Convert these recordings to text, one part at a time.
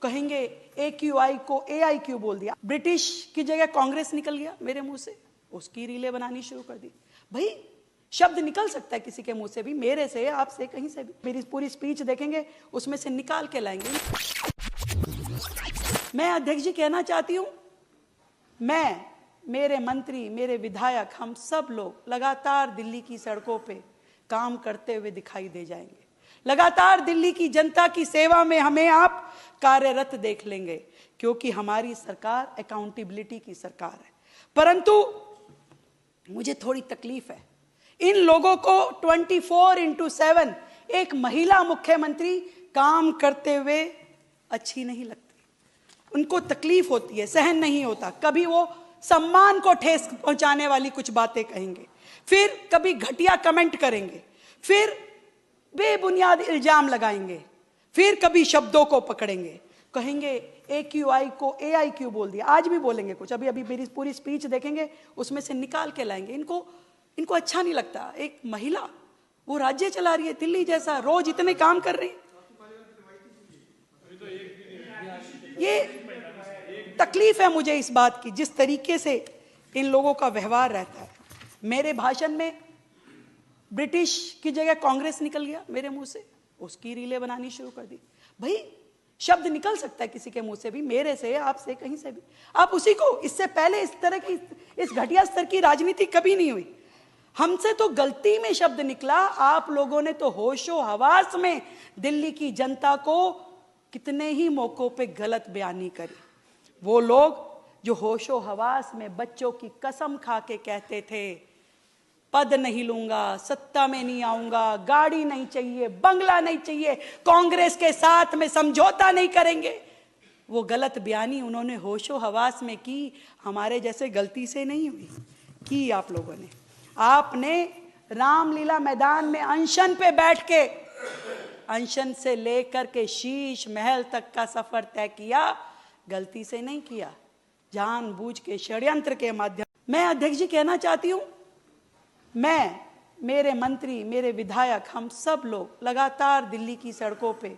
कहेंगे AQI को AIQ बोल दिया, ब्रिटिश की जगह कांग्रेस निकल गया मेरे मुंह से, उसकी रीलें बनानी शुरू कर दी। भाई शब्द निकल सकता है किसी के मुंह से भी, मेरे से, आपसे, कहीं से भी। मेरी पूरी स्पीच देखेंगे, उसमें से निकाल के लाएंगे। मैं अध्यक्ष जी कहना चाहती हूं, मैं, मेरे मंत्री, मेरे विधायक, हम सब लोग लगातार दिल्ली की सड़कों पे काम करते हुए दिखाई दे जाएंगे। लगातार दिल्ली की जनता की सेवा में हमें आप कार्यरत देख लेंगे, क्योंकि हमारी सरकार अकाउंटेबिलिटी की सरकार है। परंतु मुझे थोड़ी तकलीफ है, इन लोगों को 24/7 एक महिला मुख्यमंत्री काम करते हुए अच्छी नहीं लगती। उनको तकलीफ होती है, सहन नहीं होता। कभी वो सम्मान को ठेस पहुंचाने वाली कुछ बातें कहेंगे, फिर कभी घटिया कमेंट करेंगे, फिर बेबुनियाद इल्जाम लगाएंगे, फिर कभी शब्दों को पकड़ेंगे, कहेंगे AQI को AIQ बोल दिया। आज भी बोलेंगे कुछ, अभी मेरी पूरी स्पीच देखेंगे, उसमें से निकाल के लाएंगे। इनको अच्छा नहीं लगता। एक महिला, वो राज्य चला रही है दिल्ली जैसा, रोज इतने काम कर रही है। ये तकलीफ है मुझे इस बात की, जिस तरीके से इन लोगों का व्यवहार रहता है। मेरे भाषण में ब्रिटिश की जगह कांग्रेस निकल गया मेरे मुंह से, उसकी रीलें बनानी शुरू कर दी। भाई शब्द निकल सकता है किसी के मुंह से भी, मेरे से, आपसे, कहीं से भी। आप उसी को, इससे पहले इस तरह की, इस घटिया स्तर की राजनीति कभी नहीं हुई। हमसे तो गलती में शब्द निकला, आप लोगों ने तो होशो हवास में दिल्ली की जनता को कितने ही मौकों पे गलत बयानी करी। वो लोग जो होशो हवास में बच्चों की कसम खा के कहते थे, पद नहीं लूंगा, सत्ता में नहीं आऊंगा, गाड़ी नहीं चाहिए, बंगला नहीं चाहिए, कांग्रेस के साथ में समझौता नहीं करेंगे, वो गलत बयानी उन्होंने होशो हवास में की। हमारे जैसे गलती से नहीं हुई, की आप लोगों ने। आपने रामलीला मैदान में अनशन पे बैठ के, अनशन से लेकर के शीश महल तक का सफर तय किया, गलती से नहीं किया, जानबूझ के षड्यंत्र के माध्यम। मैं अध्यक्ष जी कहना चाहती हूं, मैं, मेरे मंत्री, मेरे विधायक, हम सब लोग लगातार दिल्ली की सड़कों पे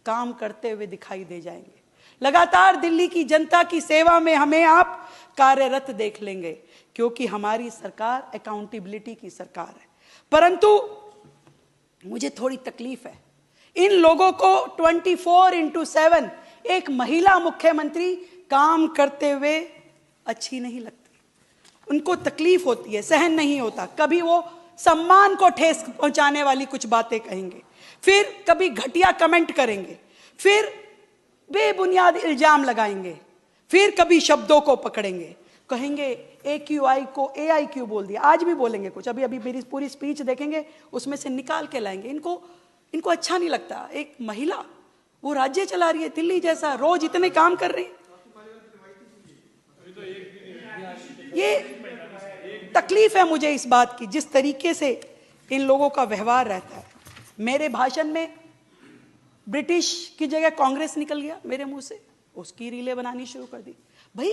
काम करते हुए दिखाई दे जाएंगे। लगातार दिल्ली की जनता की सेवा में हमें आप कार्यरत देख लेंगे, क्योंकि हमारी सरकार अकाउंटेबिलिटी की सरकार है। परंतु मुझे थोड़ी तकलीफ है, इन लोगों को 24/7 एक महिला मुख्यमंत्री काम करते हुए अच्छी नहीं लगती। उनको तकलीफ होती है, सहन नहीं होता। कभी वो सम्मान को ठेस पहुंचाने वाली कुछ बातें कहेंगे, फिर कभी घटिया कमेंट करेंगे, फिर बेबुनियाद इल्जाम लगाएंगे, फिर कभी शब्दों को पकड़ेंगे, कहेंगे AQI को AIQ बोल दिया। आज भी बोलेंगे कुछ, अभी मेरी पूरी स्पीच देखेंगे, उसमें से निकाल के लाएंगे। इनको अच्छा नहीं लगता। एक महिला, वो राज्य चला रही है दिल्ली जैसा, रोज इतने काम कर रही है। ये तकलीफ है मुझे इस बात की, जिस तरीके से इन लोगों का व्यवहार रहता है। मेरे भाषण में ब्रिटिश की जगह कांग्रेस निकल गया मेरे मुंह से, उसकी रीलें बनानी शुरू कर दी। भाई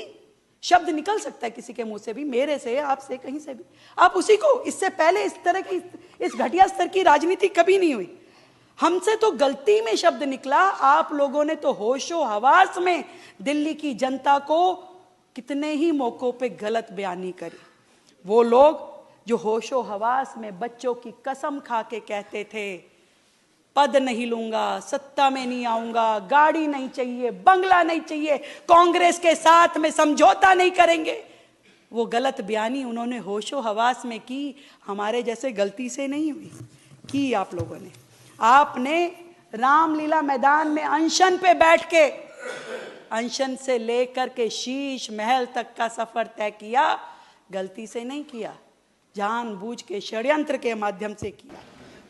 शब्द निकल सकता है किसी के मुंह से भी, मेरे से, आपसे, कहीं से भी। आप उसी को, इससे पहले इस तरह की, इस घटिया स्तर की राजनीति कभी नहीं हुई। हमसे तो गलती में शब्द निकला, आप लोगों ने तो होशो हवास में दिल्ली की जनता को कितने ही मौकों पे गलत बयानी करी। वो लोग जो होशो हवास में बच्चों की कसम खा के कहते थे, पद नहीं लूंगा, सत्ता में नहीं आऊंगा, गाड़ी नहीं चाहिए, बंगला नहीं चाहिए, कांग्रेस के साथ में समझौता नहीं करेंगे, वो गलत बयानी उन्होंने होशो हवास में की। हमारे जैसे गलती से नहीं हुई, की आप लोगों ने। आपने रामलीला मैदान में अनशन पे बैठ के, अनशन से लेकर के शीश महल तक का सफर तय किया, गलती से नहीं किया, जानबूझ के षड्यंत्र के माध्यम से किया।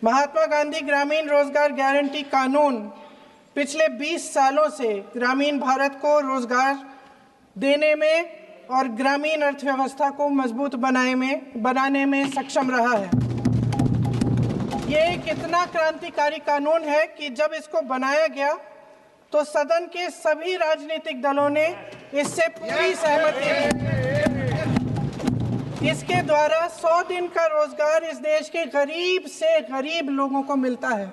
महात्मा गांधी ग्रामीण रोजगार गारंटी कानून पिछले 20 सालों से ग्रामीण भारत को रोजगार देने में और ग्रामीण अर्थव्यवस्था को मजबूत बनाने में सक्षम रहा है। ये एक इतना क्रांतिकारी कानून है कि जब इसको बनाया गया तो सदन के सभी राजनीतिक दलों ने इससे पूरी सहमति दी। इसके द्वारा 100 दिन का रोजगार इस देश के गरीब से गरीब लोगों को मिलता है,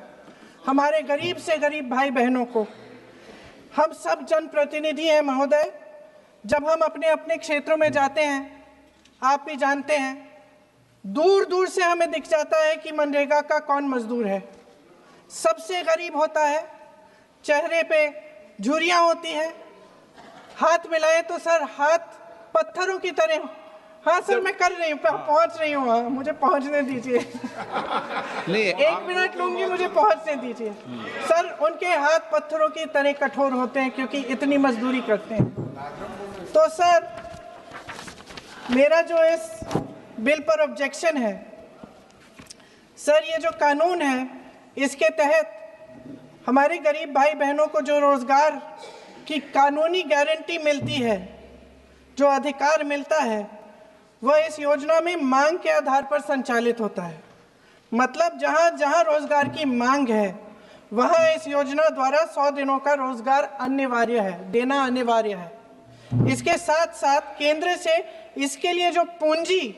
हमारे गरीब से गरीब भाई बहनों को। हम सब जनप्रतिनिधि हैं महोदय। जब हम अपने अपने क्षेत्रों में जाते हैं, आप भी जानते हैं, दूर दूर से हमें दिख जाता है कि मनरेगा का कौन मजदूर है। सबसे गरीब होता है, चेहरे पे झुर्रियाँ होती हैं, हाथ मिलाए तो सर हाथ पत्थरों की तरह। हाँ सर, मैं कर रही हूँ, पहुँच रही हूँ, हाँ मुझे पहुँचने दीजिए। नहीं, 1 मिनट लूंगी, मुझे पहुँचने दीजिए। सर उनके हाथ पत्थरों की तरह कठोर होते हैं क्योंकि इतनी मजदूरी करते हैं। तो सर मेरा जो इस बिल पर ऑब्जेक्शन है, सर ये जो कानून है इसके तहत हमारे गरीब भाई बहनों को जो रोजगार की कानूनी गारंटी मिलती है, जो अधिकार मिलता है, वह इस योजना में मांग के आधार पर संचालित होता है। मतलब जहां जहां रोजगार की मांग है वहां इस योजना द्वारा 100 दिनों का रोजगार अनिवार्य है, देना अनिवार्य है। इसके साथ साथ केंद्र से इसके लिए जो पूंजी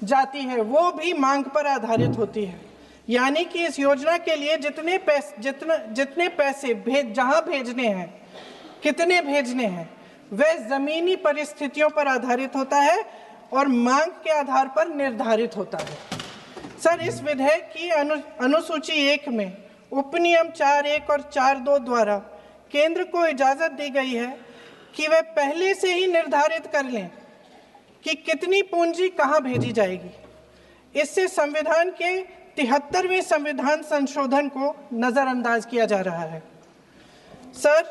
जाती है वो भी मांग पर आधारित होती है। यानी कि इस योजना के लिए जितने पैसे जहां भेजने हैं, कितने भेजने हैं, वह जमीनी परिस्थितियों पर आधारित होता है और मांग के आधार पर निर्धारित होता है। सर इस विधेयक की अनुसूची 1 में उपनियम 4(1) और 4(2) द्वारा केंद्र को इजाजत दी गई है कि वह पहले से ही निर्धारित कर लें कि कितनी पूंजी कहां भेजी जाएगी। इससे संविधान के 73वें संविधान संशोधन को नजरअंदाज किया जा रहा है। सर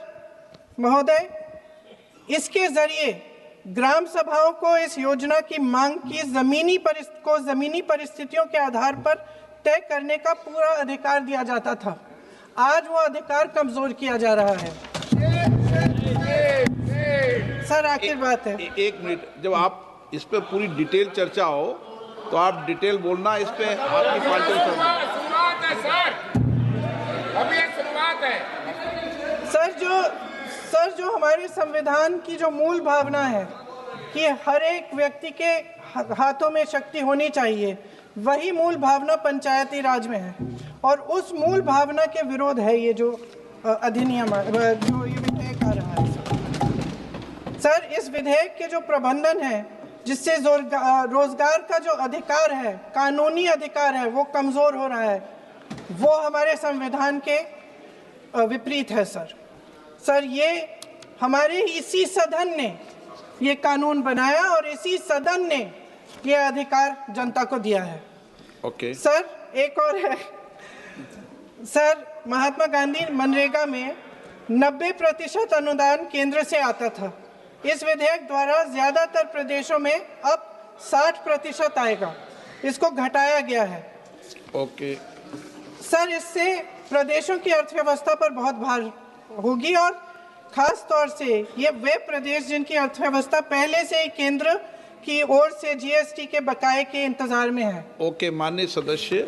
महोदय, इसके जरिए ग्राम सभाओं को इस योजना की मांग की जमीनी परिस्थितियों के आधार पर तय करने का पूरा अधिकार दिया जाता था। आज वो अधिकार कमजोर किया जा रहा है। सर आखिर बात है, 1 मिनट, जब आप इस पे पूरी डिटेल चर्चा हो तो आप डिटेल बोलना। इस पे आपकी पार्टी शुरुआत है सर, अभी ये शुरुआत है। सर जो हमारे संविधान की जो मूल भावना है कि हर एक व्यक्ति के हाथों में शक्ति होनी चाहिए, वही मूल भावना पंचायती राज में है और उस मूल भावना के विरोध है ये जो अधिनियम जो ये विधेयक आ रहा है। सर इस विधेयक के जो प्रबंधन है जिससे रोजगार का जो अधिकार है, कानूनी अधिकार है, वो कमजोर हो रहा है, वो हमारे संविधान के विपरीत है। सर ये हमारे इसी सदन ने ये कानून बनाया और इसी सदन ने ये अधिकार जनता को दिया है। ओके। सर एक और है सर, महात्मा गांधी मनरेगा में 90% अनुदान केंद्र से आता था। इस विधेयक द्वारा ज्यादातर प्रदेशों में अब 60% आएगा, इसको घटाया गया है। ओके। सर इससे प्रदेशों की अर्थव्यवस्था पर बहुत भार होगी और खास तौर से ये वे प्रदेश जिनकी अर्थव्यवस्था पहले से ही केंद्र की ओर से जीएसटी के बकाये के इंतजार में है। ओके, माननीय सदस्य।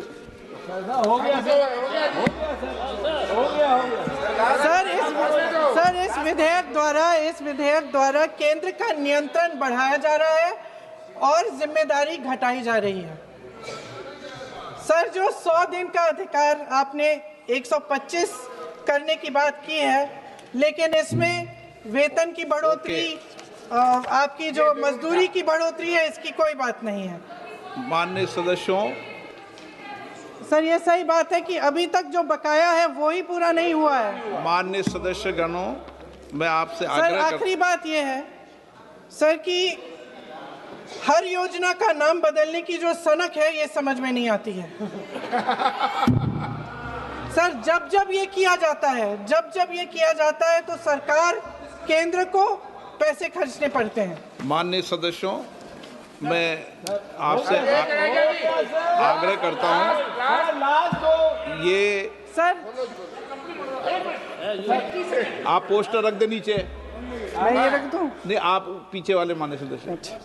सर इस विधेयक द्वारा केंद्र का नियंत्रण बढ़ाया जा रहा है और जिम्मेदारी घटाई जा रही है। सर जो 100 दिन का अधिकार आपने 125 करने की बात की है, लेकिन इसमें वेतन की बढ़ोतरी, आपकी जो मजदूरी की बढ़ोतरी है, इसकी कोई बात नहीं है। माननीय सदस्यों, सर ये सही बात है कि अभी तक जो बकाया है वो ही पूरा नहीं हुआ है। माननीय सदस्य गणों, मैं आपसे सर आखिरी बात ये है सर कि हर योजना का नाम बदलने की जो सनक है ये समझ में नहीं आती है। सर जब ये किया जाता है तो सरकार केंद्र को पैसे खर्चने पड़ते हैं। माननीय सदस्यों, मैं आपसे आग्रह करता हूं, ये सर आप पोस्टर रख दे नीचे। मैं ये रख दूं? नहीं, आप पीछे वाले माननीय सदस्य,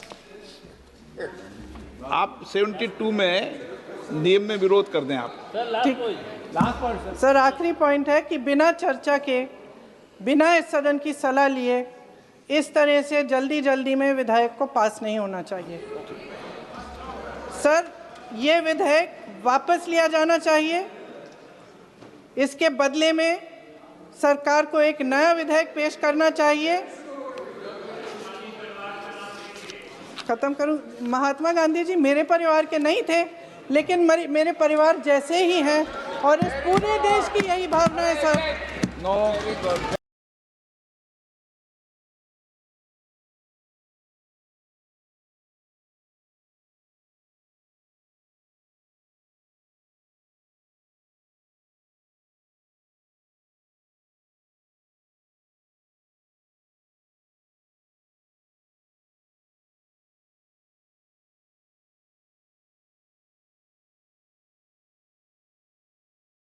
आप 72 में नियम में विरोध कर दें आप। ठीक। सर आखिरी पॉइंट है कि बिना चर्चा के, बिना इस सदन की सलाह लिए इस तरह से जल्दी में विधेयक को पास नहीं होना चाहिए। सर ये विधेयक वापस लिया जाना चाहिए। इसके बदले में सरकार को एक नया विधेयक पेश करना चाहिए। खत्म करूं। महात्मा गांधी जी मेरे परिवार के नहीं थे, लेकिन मेरे परिवार जैसे ही हैं और इस पूरे देश की यही भावना है सर।